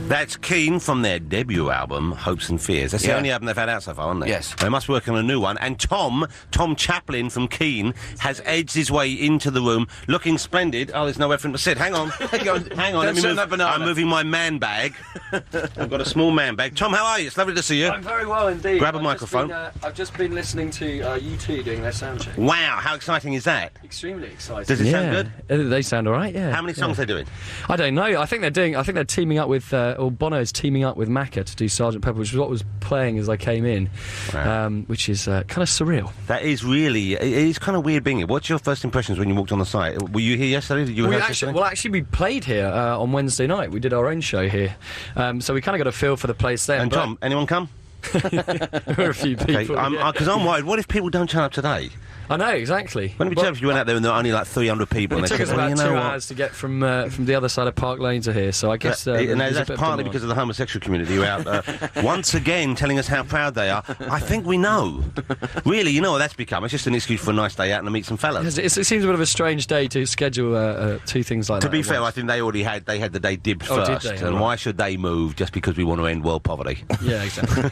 That's Keane from their debut album, Hopes and Fears. That's the only album they've had out so far, isn't it? Yes. They must be working on a new one. And Tom Chaplin from Keane has edged his way into the room, looking splendid. Oh, there's nowhere for him to sit. Hang on. Hang on. Let me move. I'm moving my man bag. I've got a small man bag. Tom, how are you? It's lovely to see you. I'm very well indeed. Grab a microphone. I've just been listening to U2 doing their sound check. Wow, how exciting is that? Extremely exciting. Does it sound good? They sound all right, yeah. How many songs are they doing? I don't know. I think they're teaming up with, or Bono's teaming up with Macca to do Sgt. Pepper, which is what was playing as I came in, which is kind of surreal. That is really, it is kind of weird being here. What's your first impressions when you walked on the site? Were you here yesterday? Did you actually, we played here on Wednesday night. We did our own show here, so we kind of got a feel for the place there. And Tom, anyone come? There were a few people. Because I'm worried, what if people don't turn up today? I know, exactly. Wouldn't it be terrible if you went out there and there were only like 300 people? It took us about 2 hours to get from the other side of Park Lane to here, so I guess... that's partly because of the homosexual community who are out once again telling us how proud they are. I think we know. Really, you know what that's become? It's just an excuse for a nice day out and to meet some fellas. It seems a bit of a strange day to schedule two things like that. To be fair, I think they already had the day dibbed first. Did they? And why should they move just because we want to end world poverty? Yeah, exactly.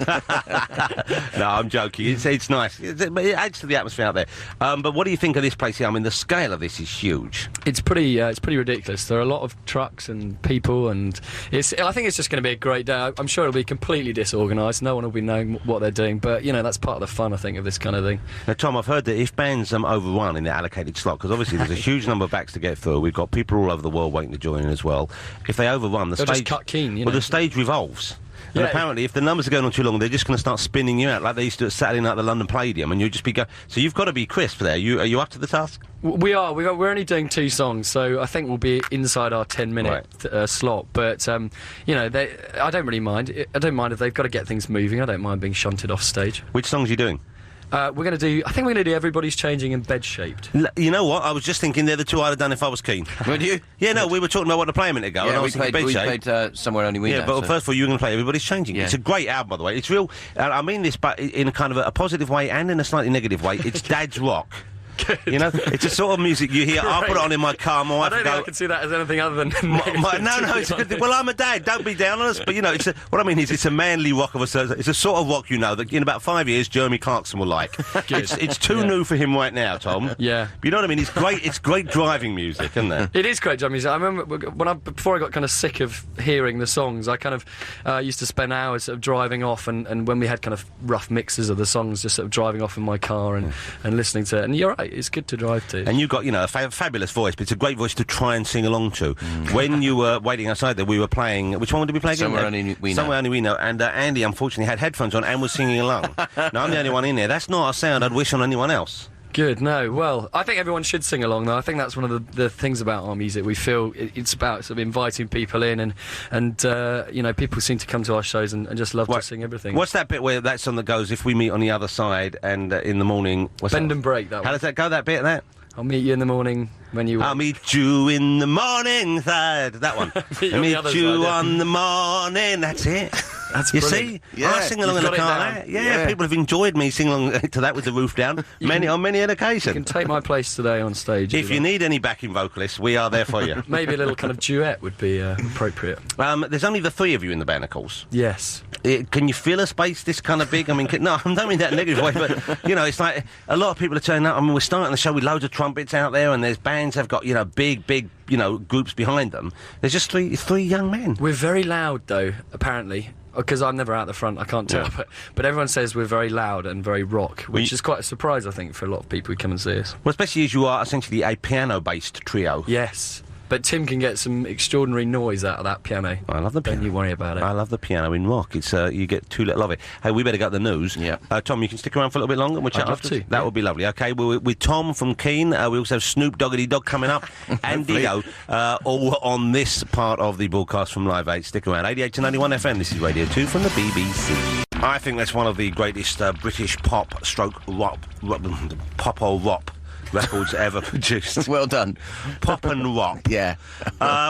No, I'm joking. It's nice. But it adds to the atmosphere out there. But what do you think of this place here? I mean, the scale of this is huge. It's pretty ridiculous. There are a lot of trucks and people, and I think it's just going to be a great day. I'm sure it'll be completely disorganised. No one will be knowing what they're doing, but that's part of the fun, I think, of this kind of thing. Now, Tom, I've heard that if bands overrun in their allocated slot, because obviously there's a huge number of acts to get through. We've got people all over the world waiting to join in as well. If they overrun, the They'll stage just cut Keane. The stage revolves. And apparently, if the numbers are going on too long, they're just going to start spinning you out like they used to at Saturday night at the London Palladium, and you'll just be going. So you've got to be crisp there. Are you up to the task? We are. We're only doing 2 songs, so I think we'll be inside our 10-minute slot. But I don't really mind. I don't mind if they've got to get things moving. I don't mind being shunted off stage. Which songs are you doing? I think we're going to do Everybody's Changing and Bed Shaped. You know what? I was just thinking they're the two I'd have done if I was Keen. Would you? Yeah, no, we were talking about what to play a minute ago. Yeah, and I was we played Somewhere Only We Know. Yeah, but first of all, you were going to play Everybody's Changing. Yeah. It's a great album, by the way. It's real. I mean this, but in a kind of a positive way and in a slightly negative way. It's dad's rock. Good. It's a sort of music you hear. I'll put it on in my car. My wife I don't think I can see that as anything other than no, it's a good thing. Well, I'm a dad. Don't be down on us. But what I mean is, it's a manly rock of a sort. It's a sort of rock that in about 5 years, Jeremy Clarkson will like. It's too new for him right now, Tom. Yeah. But you know what I mean? It's great. It's great driving music, isn't it? It is great driving music. I remember before I got kind of sick of hearing the songs, I kind of used to spend hours sort of driving off, and when we had kind of rough mixes of the songs, just sort of driving off in my car and listening to it. And you're right, it's good to drive to. And you've got, a fabulous voice, but it's a great voice to try and sing along to. When you were waiting outside there, we were playing... Which one did we play again? Somewhere Only We Know. Somewhere Only We Know. And Andy, unfortunately, had headphones on and was singing along. Now, I'm the only one in there. That's not a sound I'd wish on anyone else. Good, no. Well, I think everyone should sing along, though. I think that's one of the things about our music. We feel it's about sort of inviting people in, and people seem to come to our shows and just love to sing everything. What's that bit where that song that goes, if we meet on the other side and in the morning... Bend and Break, that one. How does that go, that bit, that? I'll meet you in the morning when you... I'll meet you in the morning side. That one. I'll meet you on the morning. That's it. That's you brilliant. See? I sing along in the car. Yeah, people have enjoyed me singing along to that with the roof down on many an occasion. You can take my place today on stage. If you need any backing vocalists, we are there for you. Maybe a little kind of duet would be appropriate. There's only the 3 of you in the band, of course. Yes. Can you feel a space this kind of big? I mean, no, I don't mean that in a negative way, but, it's like a lot of people are turning up. I mean, we're starting the show with loads of trumpets out there, and there's bands have got, big, groups behind them. There's just three young men. We're very loud, though, apparently. Because I'm never out the front, I can't tell. But everyone says we're very loud and very rock, which is quite a surprise, I think, for a lot of people who come and see us. Well, especially as you are essentially a piano-based trio. Yes. But Tim can get some extraordinary noise out of that piano. I love the piano. Don't you worry about it. I love the piano in rock. It's you get too little of it. Hey, we better get the news. Yeah. Tom, you can stick around for a little bit longer and we'll chat I'd love after. to. That would be lovely. Okay, we're with Tom from Keane. We also have Snoop Doggity Dog coming up and Dio, all on this part of the broadcast from Live 8. Stick around. 88 to 91 FM. This is Radio 2 from the BBC. I think that's one of the greatest British pop or rop records ever produced. Well done. Pop and rock. Yeah.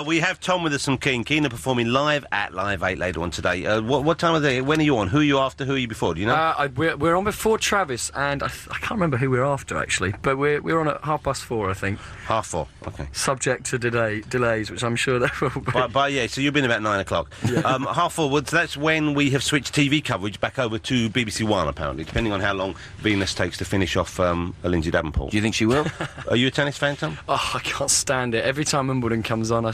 We have Tom with us from Keane. Keane are performing live at Live 8 later on today. What time of the day? When are you on? Who are you after? Who are you before? Do you know? We're on before Travis, and I can't remember who we're after, actually. But we're on at 4:30, I think. 4:30, okay. Subject to delays, which I'm sure there will be. But yeah, so you've been about 9 o'clock. Yeah. 4:30, that's when we have switched TV coverage back over to BBC One, apparently, depending on how long Venus takes to finish off Lindsay Davenport. Do you think she will? Are you a tennis fan, Tom? Oh, I can't stand it. Every time Wimbledon comes on, I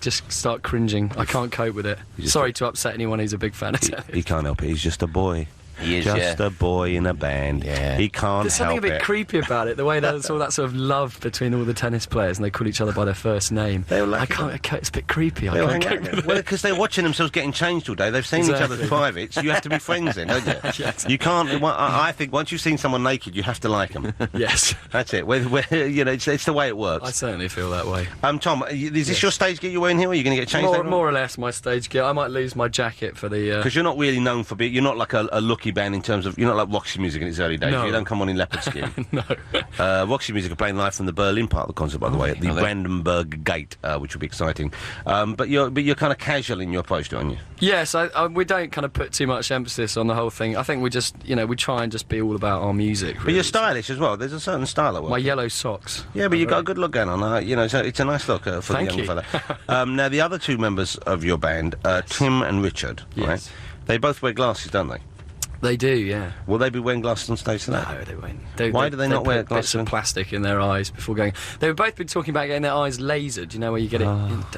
just start cringing. I can't cope with it. Sorry to upset anyone who's a big fan of tennis. He can't help it. He's just a boy. He is, just a boy in a band. Yeah. He can't There's something help a bit it. creepy about it, the way there's all that sort of love between all the tennis players and they call each other by their first name. It's a bit creepy. I can't cope with it. Well, because they're watching themselves getting changed all day. They've seen each other's privates. You have to be friends then, don't you? Yes. You can't. I think once you've seen someone naked, you have to like them. Yes. That's it. It's the way it works. I certainly feel that way. Tom, is this your stage gear you're wearing here? Or are you going to get changed? More or less my stage gear. I might lose my jacket for the... Because you're not really known for being... You're not like a looky band in terms of... You're not like Roxy Music in its early days. No. You don't come on in leopard skin. No. Roxy Music are playing live from the Berlin part of the concert, by the way, at the Brandenburg Gate, which will be exciting. But you're kind of casual in your approach to it, aren't you? Yes, we don't kind of put too much emphasis on the whole thing. I think we just, we try and just be all about our music. But really. you're stylish as well. There's a certain style at work. My yellow socks. Yeah, but you've got a good look going on. So it's a nice look for the young fella. Now, the other two members of your band, Tim and Richard, right? They both wear glasses, don't they? They do, yeah. Will they be wearing glasses on stage tonight? No, they won't. Why do they not wear put glasses? Bits of plastic in their eyes before going. They've both been talking about getting their eyes lasered. You know, where you get it.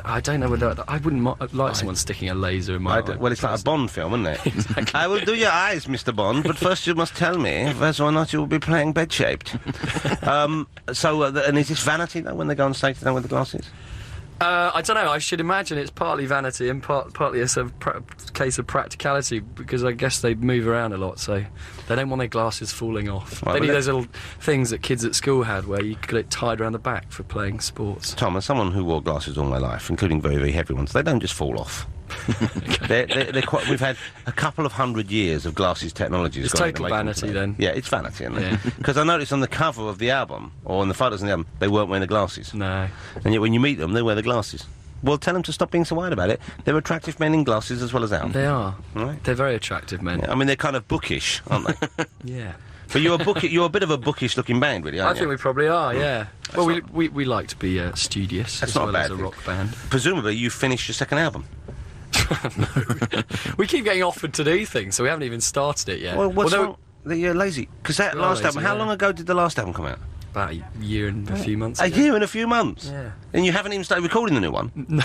I don't know whether I wouldn't like someone sticking a laser in my eye. Well, it's like a Bond film, isn't it? Exactly. I will do your eyes, Mr. Bond, but first you must tell me whether or not you will be playing bed-shaped. And is this vanity though when they go on stage? They don't wear the glasses. I don't know. I should imagine it's partly vanity and partly a sort of case of practicality because I guess they move around a lot, so they don't want their glasses falling off. Right, they need those little things that kids at school had where you get it tied around the back for playing sports. Tom, as someone who wore glasses all my life, including very, very heavy ones, they don't just fall off. They're quite, we've had a couple of 100 years of glasses technology. It's total vanity then. Yeah, it's vanity, isn't it? Because I noticed on the cover of the album, or on the photos in the album, they weren't wearing the glasses. No. And yet when you meet them, they wear the glasses. Well, tell them to stop being so wide about it. They're attractive men in glasses as well as out. They are. Right. They're very attractive men. Yeah, I mean, they're kind of bookish, aren't they? Yeah. But you're a bit of a bookish-looking band, really, aren't you? I think we probably are, yeah. Well, we like to be studious That's as not well bad as a rock band. Presumably, you finished your second album. No. We keep getting offered to do things, so we haven't even started it yet. Well, what's wrong? You're lazy. Because that last album, how long ago did the last album come out? About a year and a few months A ago. year and a few months? Yeah. And you haven't even started recording the new one? No.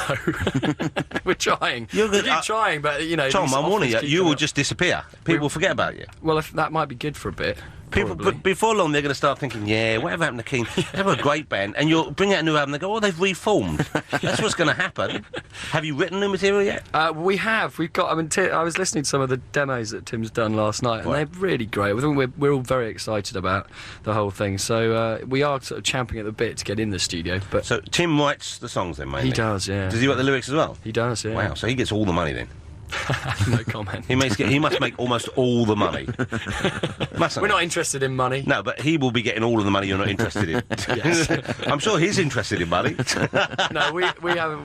We're trying. You're good. We keep trying, but, Tom, I'm warning you, you will just. just disappear. People will forget about you. Well, if that might be good for a bit. People, probably. but before long, they're going to start thinking, yeah, whatever happened to Keane? They were a great band. And you'll bring out a new album, they go, oh, they've reformed. That's what's going to happen. Have you written new material yet? We have. We've got. I mean, I was listening to some of the demos that Tim's done last night, and they're really great. I think we're all very excited about the whole thing. So we are sort of champing at the bit to get in the studio. But So Tim writes the songs then, mainly? he does, yeah. Does he write the lyrics as well? He does, yeah. Wow, so he gets all the money then. No comment. He must make almost all the money. Mustn't We're he? not interested in money. No, but he will be getting all of the money you're not interested in. Yes. I'm sure he's interested in money. No, we're yeah.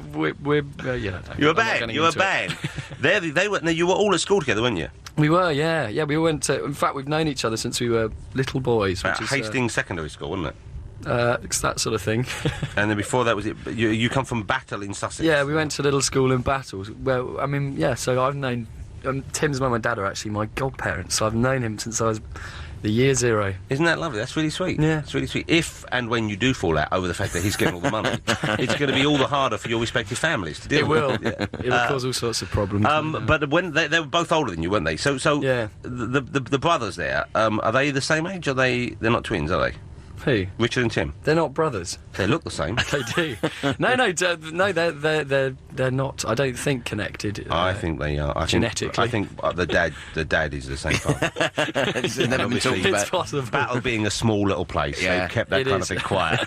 You're a band. You're a band. You were all at school together, weren't you? We were, yeah. We went to. In fact, we've known each other since we were little boys. At Which is, Hastings Secondary School, wasn't it? it's that sort of thing. And then before that was it. You come from Battle in Sussex. Yeah, we went to little school in Battles. Well, I mean, yeah. So I've known Tim's mum and dad are actually my godparents. So I've known him since I was the year zero. Isn't that lovely? That's really sweet. Yeah, it's really sweet. If and when you do fall out over the fact that he's getting all the money, it's going to be all the harder for your respective families to deal with. It will. It will cause all sorts of problems. But when they were both older than you, weren't they? So yeah. The brothers there, are they the same age? They're not twins, are they? Who? Richard and Tim. They're not brothers. They look the same. They do. No, they're not. I don't think connected. I think they are. Genetically. I think the dad is the same father. It's never been talked about. It's possible. Battle being a small little place, Yeah. they've kept that It kind is. of thing quiet.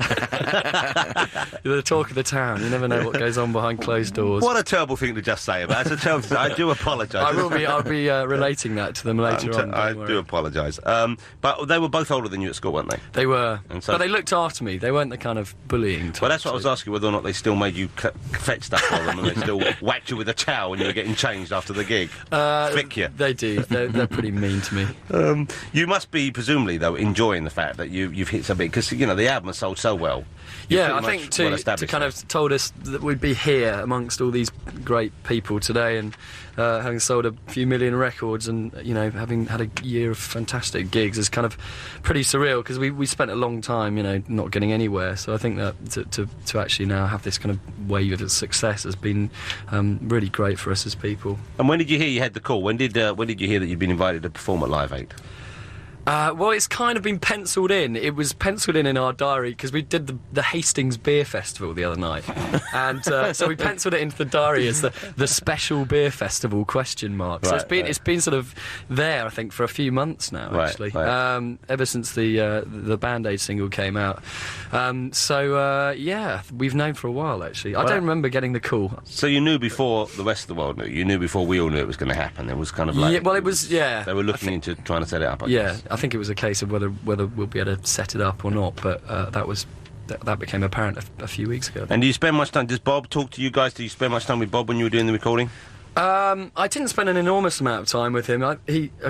You're the talk of the town. You never know what goes on behind closed doors. What a terrible thing to just say about. That's a terrible thing. I do apologise. I'll be relating that to them later on. I don't do worry. apologise. But they were both older than you at school, weren't they? They were, Yeah, And so, but they looked after me. They weren't the kind of bullying type. well, that's what I was asking, whether or not they still made you fetch stuff for them, and they still whacked you with a towel when you were getting changed after the gig. Flick you. They do. They're pretty mean to me. You must be, presumably, though, enjoying the fact that you've hit so big, because, you know, the album has sold so well. Yeah, I think to kind of told us that we'd be here amongst all these great people today, and having sold a few million records, and you know, having had a year of fantastic gigs is kind of pretty surreal, because we spent a long time, you know, not getting anywhere. So I think that to actually now have this kind of wave of success has been really great for us as people. And when did you hear you had the call? When did you hear that you'd been invited to perform at Live 8? Well, it's kind of been penciled in. It was penciled in our diary because we did the Hastings Beer Festival the other night, and so we penciled it into the diary as the special beer festival ? So it's been sort of there, I think, for a few months now, actually, ever since the Band-Aid single came out. Yeah, we've known for a while, actually. I don't remember getting the call. So you knew before the rest of the world knew. You knew before we all knew it was going to happen. It was kind of like, yeah, well, it was, yeah. They were looking into trying to set it up. I guess. I think it was a case of whether we'll be able to set it up or not, but that became apparent a few weeks ago. And do you spend much time? Does Bob talk to you guys? Do you spend much time with Bob when you were doing the recording? I didn't spend an enormous amount of time with him. I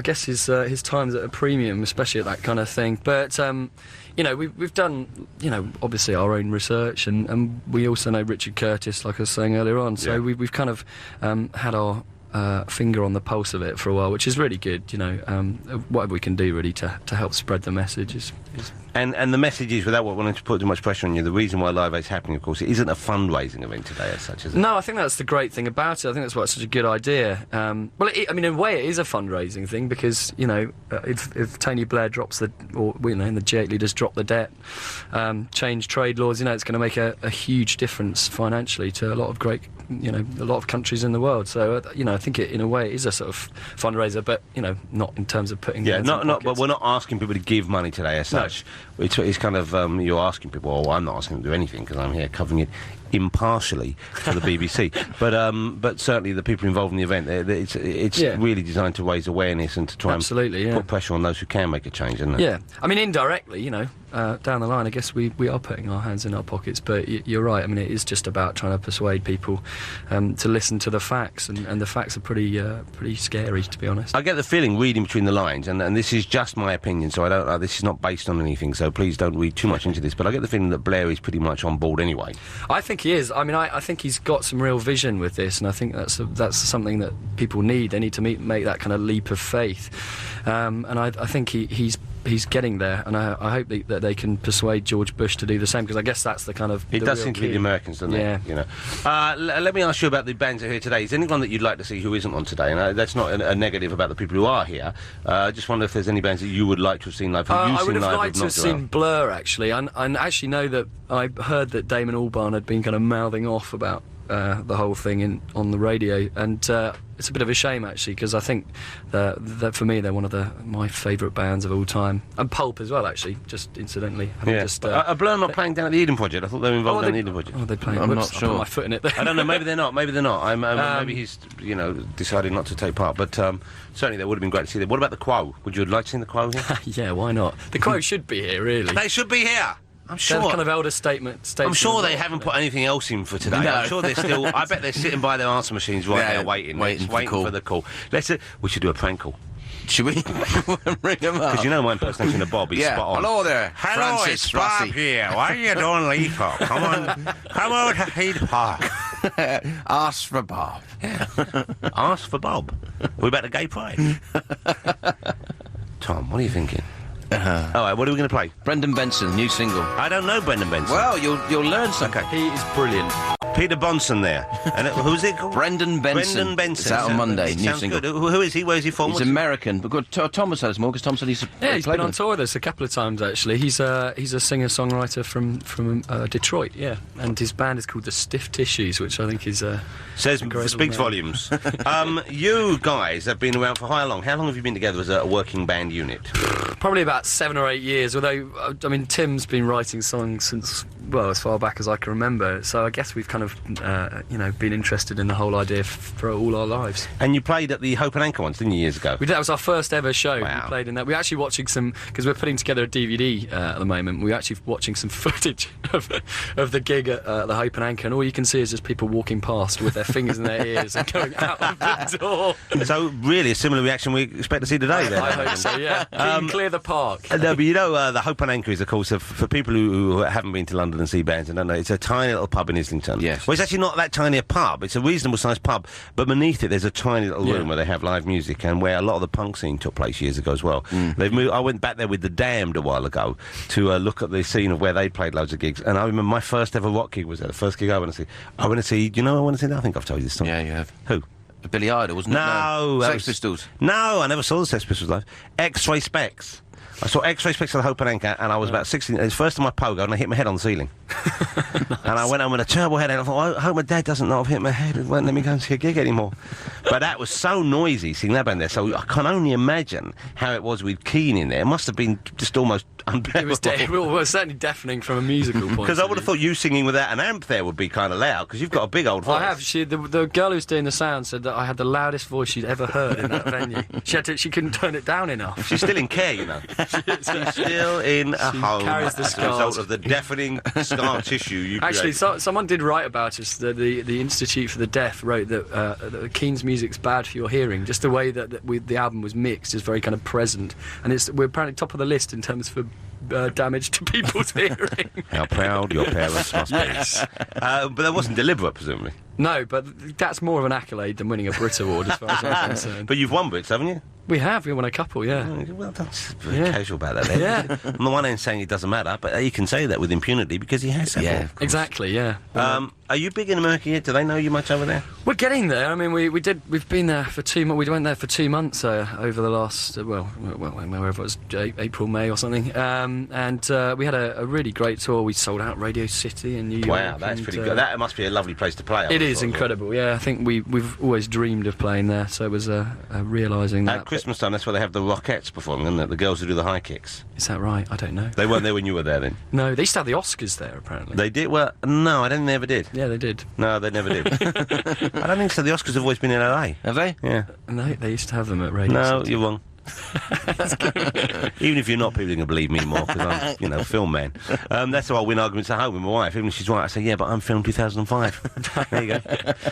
guess his time's at a premium, especially at that kind of thing. But you know, we've done, you know, obviously our own research, and we also know Richard Curtis, like I was saying earlier on. So we've kind of had our finger on the pulse of it for a while, which is really good. You know, whatever we can do really to help spread the message is. And the message is, without wanting to put too much pressure on you, the reason why Live 8's happening, of course, it isn't a fundraising event today as such, is it? No, I think that's the great thing about it. I think that's why it's such a good idea. I mean, in a way, it is a fundraising thing, because, you know, if Tony Blair drops and the G8 leaders drop the debt, change trade laws, you know, it's going to make a huge difference financially to a lot of a lot of countries in the world. So, you know, I think in a way it is a sort of fundraiser, but, you know, not in terms of putting... Yeah, but we're not asking people to give money today as such. No. It's kind of, you're asking people, well, I'm not asking them to do anything, because I'm here covering it impartially for the BBC. But certainly the people involved in the event, it's really designed to raise awareness and to try and put pressure on those who can make a change, isn't it? Yeah, I mean, indirectly, you know, down the line, I guess we are putting our hands in our pockets, but you're right. I mean, it is just about trying to persuade people to listen to the facts, and the facts are pretty scary, to be honest. I get the feeling, reading between the lines, and this is just my opinion, so I don't. This is not based on anything, so please don't read too much into this, but I get the feeling that Blair is pretty much on board anyway. I think he is. I mean, I think he's got some real vision with this, and I think that's something that people need. They need to make that kind of leap of faith, and I think he's getting there, and I hope that they can persuade George Bush to do the same, because I guess that's the kind of... It does seem to be the Americans, doesn't it? You know. Let me ask you about the bands that are here today. Is there anyone that you'd like to see who isn't on today? And that's not a negative about the people who are here. I just wonder if there's any bands that you would like to have seen live. I would have liked to have seen Blur, actually, and actually know that I heard that Damon Albarn had been kind of mouthing off about the whole thing on the radio, and it's a bit of a shame, actually, because I think that for me they're one of my favourite bands of all time, and Pulp as well, actually, just incidentally. Are Blur not playing down at the Eden Project? I thought they were involved in the Eden Project. Oh, they're playing. I'm not sure. I put my foot in it there. I don't know. Maybe they're not. Maybe they're not. Maybe he's decided not to take part. But certainly that would have been great to see them. What about the Quo? Would you have liked to see the Quo here? Yeah, why not? The Quo should be here, really. They should be here. I'm sure. They're kind of elder statement. I'm sure they haven't put anything else in for today. No. I'm sure they're still. I bet they're sitting by their answer machines there, waiting for the call. We should do a prank call. Should we ring them up? Because you know my impersonation of Bob is spot on. Hello there. Hello, Francis it's Bob Rossi here. Why are you doing Leacock? Come on to Heath Park. Ask for Bob. Yeah. Ask for Bob. We're about the gay pride. Tom, what are you thinking? All right, what are we going to play? Brendan Benson, new single. I don't know Brendan Benson. Well, you'll learn something. Okay. He is brilliant. Peter Bonson there. And who's it called? Brendan Benson. Brendan Benson. It's out on Monday, new single. Good. Who is he? Where's he from? He's American. But Tom will tell us more, because Tom said he's he's been on tour with us a couple of times, actually. He's a singer-songwriter from Detroit, and his band is called the Stiff Tissues, which I think is speaks volumes. You guys have been around for how long? How long have you been together as a working band unit? Probably about 7 or 8 years, although, I mean, Tim's been writing songs since, well, as far back as I can remember, so I guess we've kind of been interested in the whole idea for all our lives. And you played at the Hope and Anchor once, didn't you, years ago? We did. That was our first ever show. Wow. We played in that. We're actually watching some, because we're putting together a DVD at the moment. We're actually watching some footage of the gig at the Hope and Anchor, and all you can see is just people walking past with their fingers in their ears and going out of the door. So really, a similar reaction we expect to see today. Then I hope so. Yeah. Clear the park. No, but the Hope and Anchor is, of course, for people who haven't been to London and see bands and don't know, it's a tiny little pub in Islington. Yes. Well, it's actually not that tiny a pub. It's a reasonable sized pub, but beneath it there's a tiny little room where they have live music and where a lot of the punk scene took place years ago as well. They've moved. I went back there with the Damned a while ago to look at the scene of where they played loads of gigs, and I remember my first ever rock gig was there. The first gig I went to see. Do you know who I went to see? I think I've told you this story. Yeah, you have. Who? Billy Idol, wasn't it? No, Sex Pistols. No, I never saw the Sex Pistols live. X-Ray Specs. I saw X-Ray Specs at the Hope and Anchor, and I was about 16. It was first time I pogo, and I hit my head on the ceiling. Nice. And I went home with a terrible headache. I thought, I hope my dad doesn't know I've hit my head and won't let me go and see a gig anymore. But that was so noisy, seeing that band there. So I can only imagine how it was with Keane in there. It must have been just almost unbearable. It was certainly deafening from a musical point. Because I would have thought you singing without an amp there would be kind of loud, because you've got a big old voice. I have. The girl who's doing the sound said that I had the loudest voice she'd ever heard in that venue. She couldn't turn it down enough. She's still in care, you know. She's still in a home carries the as a result of the deafening scar tissue you Actually, created. someone did write about us. The Institute for the Deaf wrote that Keane's music's bad for your hearing. Just the way that the album was mixed is very kind of present, and we're apparently top of the list in terms for damage to people's hearing. How proud your parents must be. But that wasn't deliberate, presumably. No, but that's more of an accolade than winning a Brit Award, as far as I'm concerned. But you've won Brits, haven't you? We won a couple, yeah. Oh, well, that's very casual about that, then. Yeah. On the one hand saying it doesn't matter, but he can say that with impunity because he has several. Yeah, exactly, yeah. Are you big in America yet? Do they know you much over there? We're getting there. I mean, we've been there for 2 months. We went there for 2 months over the last, wherever it was, April, May or something. And we had a really great tour. We sold out Radio City in New York. Wow, that's pretty good. That must be a lovely place to play. It is incredible, yeah. I think we've always dreamed of playing there, so it was realising that. At Christmas time, that's where they have the Rockettes performing, isn't it? The girls who do the high kicks. Is that right? I don't know. They weren't there when you were there, then? No, they used to have the Oscars there, apparently. They did? Well, no, I don't think they ever did. Yeah, they did. No, they never did. I don't think so. The Oscars have always been in LA. Have they? Yeah. No, they used to have them at Radio No, City. you're wrong. Even if you're not, people are going to believe me more because I'm, film man. That's why I win arguments at home with my wife. Even if she's right, I say, yeah, but I'm film 2005. There you go.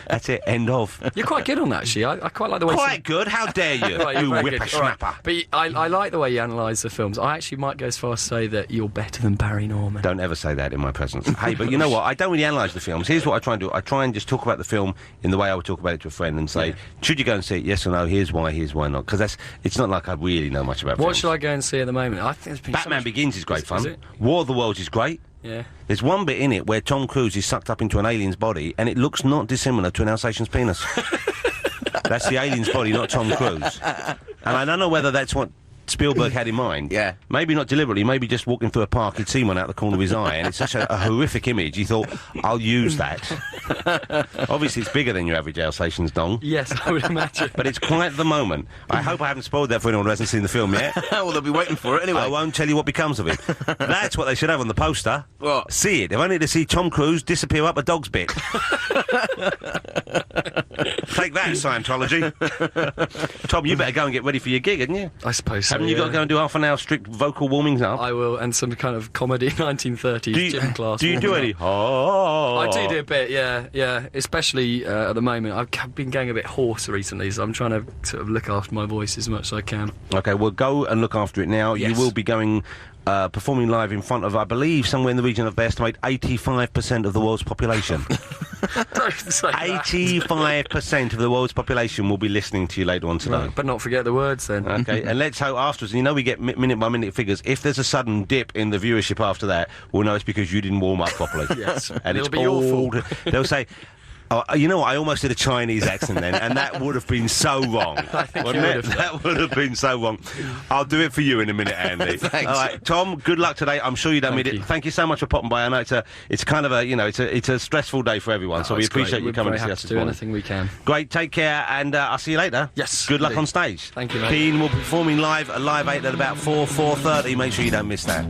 That's it. End of. You're quite good on that, actually. I quite like the way. Quite good. How dare you? Right, you you're very good. whippersnapper. Right. But I like the way you analyse the films. I actually might go as far as say that you're better than Barry Norman. Don't ever say that in my presence. Hey, but you know what? I don't really analyse the films. Here's what I try and do. I try and just talk about the film in the way I would talk about it to a friend and say, should you go and see it? Yes or no? Here's why not. Because it's not like I really know much about films. What should I go and see at the moment? I think there's been Batman Begins is great fun. Is it? War of the Worlds is great. Yeah. There's one bit in it where Tom Cruise is sucked up into an alien's body and it looks not dissimilar to an Alsatian's penis. That's the alien's body, not Tom Cruise. And I don't know whether that's what Spielberg had in mind. Yeah. Maybe not deliberately, maybe just walking through a park, he'd seen one out the corner of his eye, and it's such a horrific image, he thought, I'll use that. Obviously, it's bigger than your average Alsatian's dong. Yes, I would imagine. But it's quite the moment. I hope I haven't spoiled that for anyone who hasn't seen the film yet. Well, they'll be waiting for it anyway. I won't tell you what becomes of it. That's what they should have on the poster. What? See it. If only to see Tom Cruise disappear up a dog's bit. Take that, Scientology. Tom, you better go and get ready for your gig, hadn't you? I suppose so. Haven't you got to go and do half an hour strict vocal warmings up? I will, and some kind of comedy 1930s gym class. Do you do any? I do a bit, yeah. Especially at the moment. I've been getting a bit hoarse recently, so I'm trying to sort of look after my voice as much as I can. Okay, well, go and look after it now. Yes. You will be going... performing live in front of, I believe, somewhere in the region of, they estimate, 85% of the world's population. Don't say that. 85% of the world's population will be listening to you later on today. Right, but not forget the words then. Okay, and let's hope afterwards, and you know we get minute by minute figures, if there's a sudden dip in the viewership after that, we'll know it's because you didn't warm up properly. Yes, and it'll it's be your fault. They'll say... Oh, you know what? I almost did a Chinese accent then, and that would have been so wrong. I think wouldn't you it? would have. That would have been so wrong. I'll do it for you in a minute, Andy. Thanks. All right, Tom. Good luck today. I'm sure you don't need it. you. Thank you so much for popping by. I know it's kind of a it's a stressful day for everyone, so we It's great. appreciate you We're coming very to see happy us to this do morning. anything we can. Great. Take care, and I'll see you later. Yes, Good luck indeed. on stage. Thank you, mate. Keane will be performing live at Live 8 at about 4:30. Make sure you don't miss that.